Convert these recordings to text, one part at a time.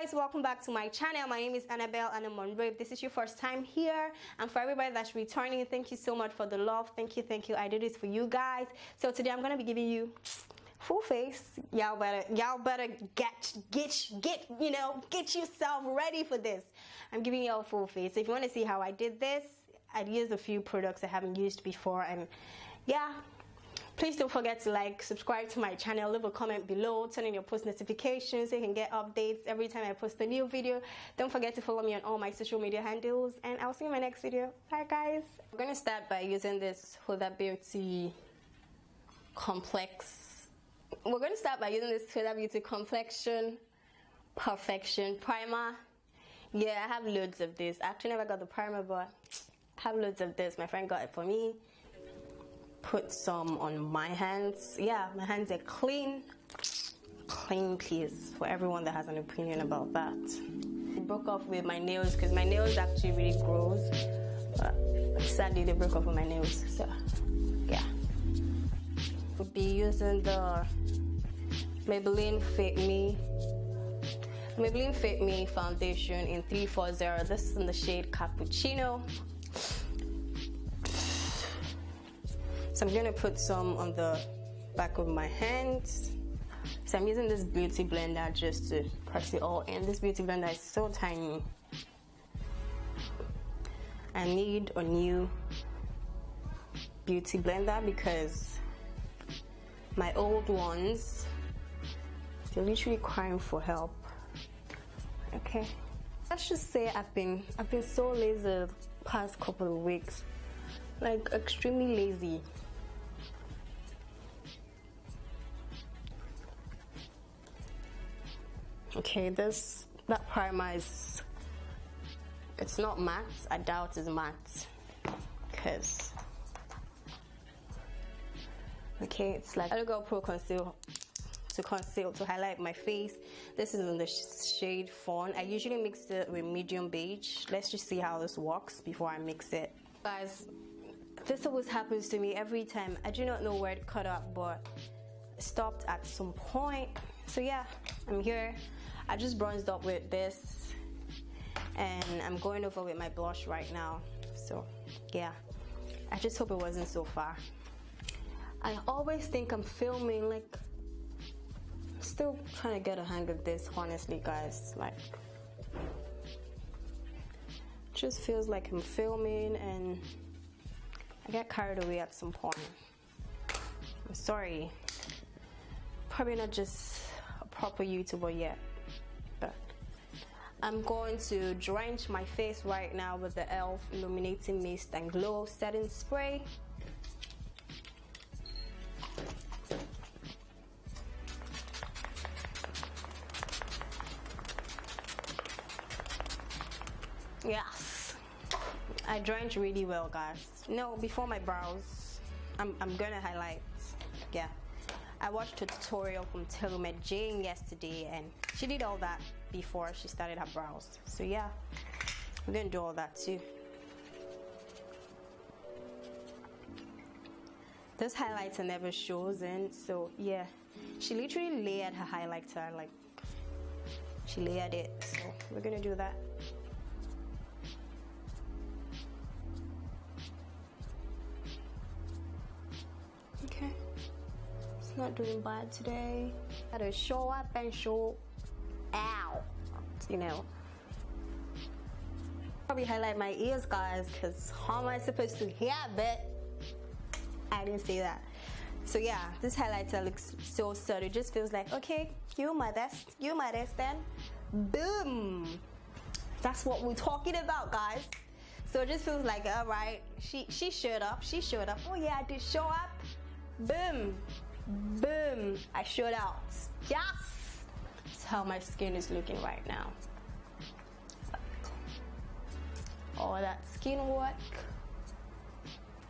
guys, welcome back to my channel. My name is anna-monroee. If this is your first time here, and for everybody that's returning, thank you so much for the love. Thank you. I did this for you guys. So today I'm gonna be giving you full face. Y'all better get yourself ready for this. I'm giving y'all full face. If you want to see how I did this, I'd used a few products I haven't used before, and yeah. Please don't forget to like, subscribe to my channel, leave a comment below, turn on your post notifications so you can get updates every time I post a new video. Don't forget to follow me on all my social media handles, and I'll see you in my next video. Bye guys. I'm gonna start by using this Huda Beauty Complex. We're gonna start by using this Huda Beauty Complexion Perfection Primer. Yeah, I have loads of this. I actually never got the primer, but I have loads of this. My friend got it for me. Put some on my hands. Yeah, my hands are clean please, for everyone that has an opinion about that. I broke off with my nails because my nails actually really grows, but sadly they broke off with my nails. So yeah, we'll be using the Maybelline Fit Me foundation in 340. This is in the shade Cappuccino. So I'm going to put some on the back of my hands. So I'm using this beauty blender just to press it all in. This beauty blender is so tiny. I need a new beauty blender because my old ones, they're literally crying for help. Okay. Let's just say I've been so lazy the past couple of weeks. Like extremely lazy. Okay, that primer is, it's not matte. I doubt it's matte because it's like I go Pro Conceal to highlight my face. This is in the shade Fawn. I usually mix it with medium beige. Let's just see how this works before I mix it. Guys, this always happens to me every time. I do not know where it cut up, but it stopped at some point. So yeah, I'm here. I just bronzed up with this, and I'm going over with my blush right now. So yeah, I just hope it wasn't so far. I always think I'm filming, like, still trying to get a hang of this, honestly guys. Like, just feels like I'm filming and I get carried away at some point. I'm sorry, probably not just a proper YouTuber yet, but I'm going to drench my face right now with the e.l.f. Illuminating Mist and Glow Setting Spray. Yes, I drench really well, guys. No, before my brows, I'm gonna highlight. Yeah, I watched a tutorial from Tailor Jane yesterday, and she did all that before she started her brows. So yeah, we're gonna do all that too. This highlighter never shows in, so yeah, she literally layered her highlighter, like she layered it. So we're gonna do that. Okay, it's not doing bad today. Gotta show up and show out, you know. Probably highlight my ears, guys, because how am I supposed to hear it? I didn't say that. So yeah, this highlighter looks so subtle. It just feels like, okay, you my best then. Boom. That's what we're talking about, guys. So it just feels like, all right, she showed up. Oh yeah, I did show up. Boom, boom, I showed out. Yes, that's how my skin is looking right now. All that skin work.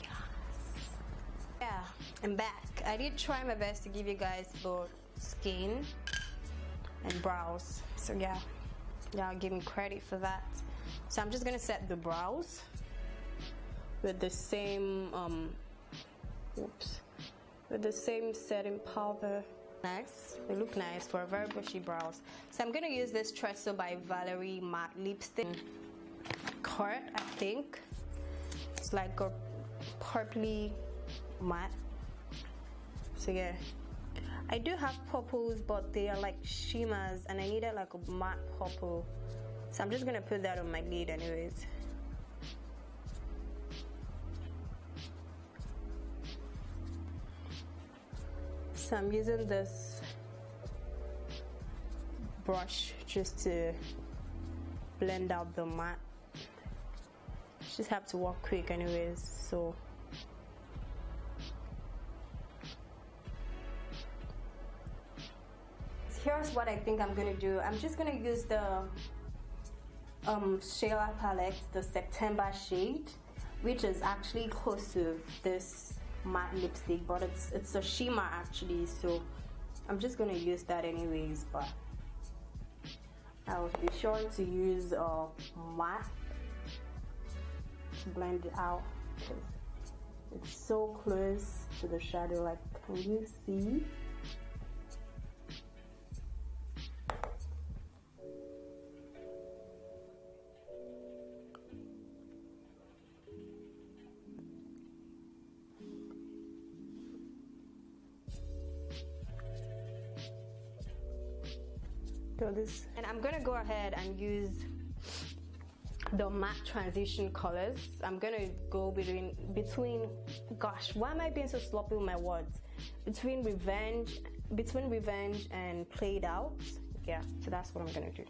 Yes. Yeah, I'm back. I did try my best to give you guys both skin and brows. So yeah, y'all give me credit for that. So I'm just gonna set the brows with the same with the same setting powder Nice, they look nice for a very bushy brows. So I'm gonna use this Treasor by Valerie matte lipstick. Card, I think it's like a purpley matte. So yeah, I do have purples, but they are like shimmers, and I needed like a matte purple. So I'm just gonna put that on my lid anyways. So I'm using this brush just to blend out the matte. Just have to work quick anyways, so here's what I think I'm gonna do. I'm just gonna use the Shayla palette, the September shade, which is actually close to this matte lipstick, but it's a shimmer actually, so I'm just gonna use that anyways. But I will be sure to use matte to blend it out because it's so close to the shadow. Like, can you see? This, and I'm gonna go ahead and use the matte transition colors. I'm gonna go between gosh, why am I being so sloppy with my words? Between revenge and played out. Yeah, so that's what I'm gonna do.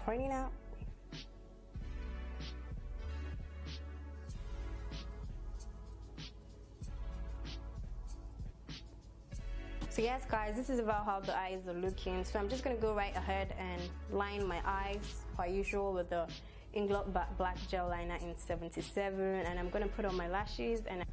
Turning out. So yes guys, this is about how the eyes are looking. So I'm just gonna go right ahead and line my eyes per usual with the Inglot black gel liner in 77, and I'm gonna put on my lashes and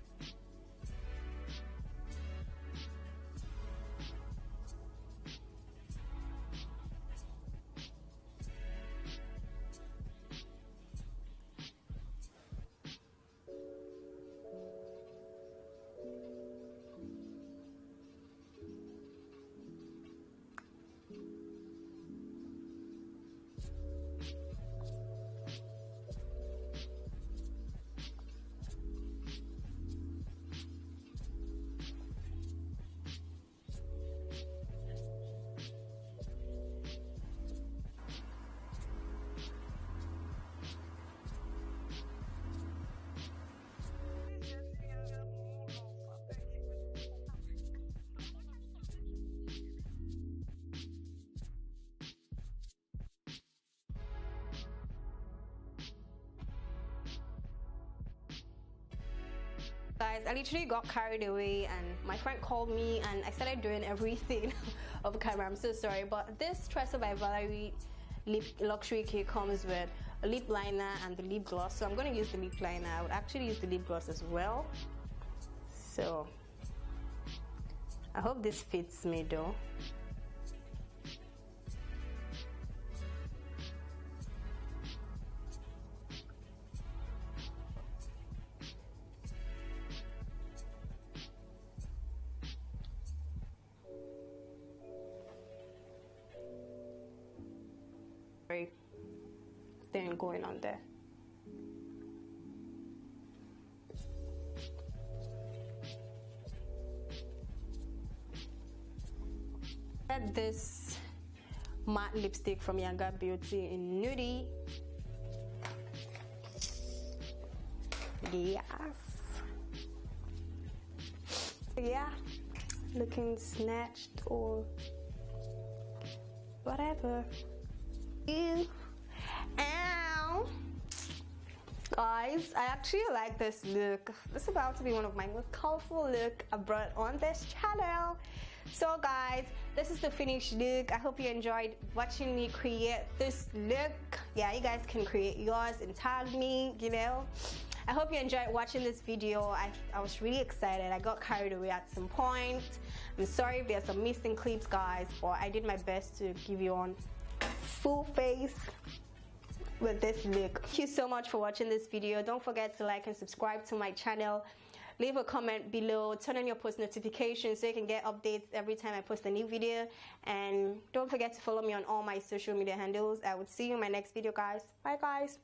guys, I literally got carried away and my friend called me and I started doing everything off camera. I'm so sorry, but this Treasor by Valerie lip luxury kit comes with a lip liner and the lip gloss. So I'm going to use the lip liner. I would actually use the lip gloss as well. So I hope this fits me though. Thing going on there. Get this matte lipstick from Yanga Beauty in Nuddy. Yes. Yeah, looking snatched or whatever. Ew. Ow. Guys, I actually like this look. This is about to be one of my most colorful look I brought on this channel. So guys, this is the finished look. I hope you enjoyed watching me create this look. Yeah, you guys can create yours and tag me, you know. I hope you enjoyed watching this video. I was really excited. I got carried away at some point. I'm sorry if there's some missing clips, guys, but I did my best to give you on full face with this look. Thank you so much for watching this video. Don't forget to like and subscribe to my channel. Leave a comment below, turn on your post notifications so you can get updates every time I post a new video, and don't forget to follow me on all my social media handles. I would see you in my next video, guys. Bye, guys.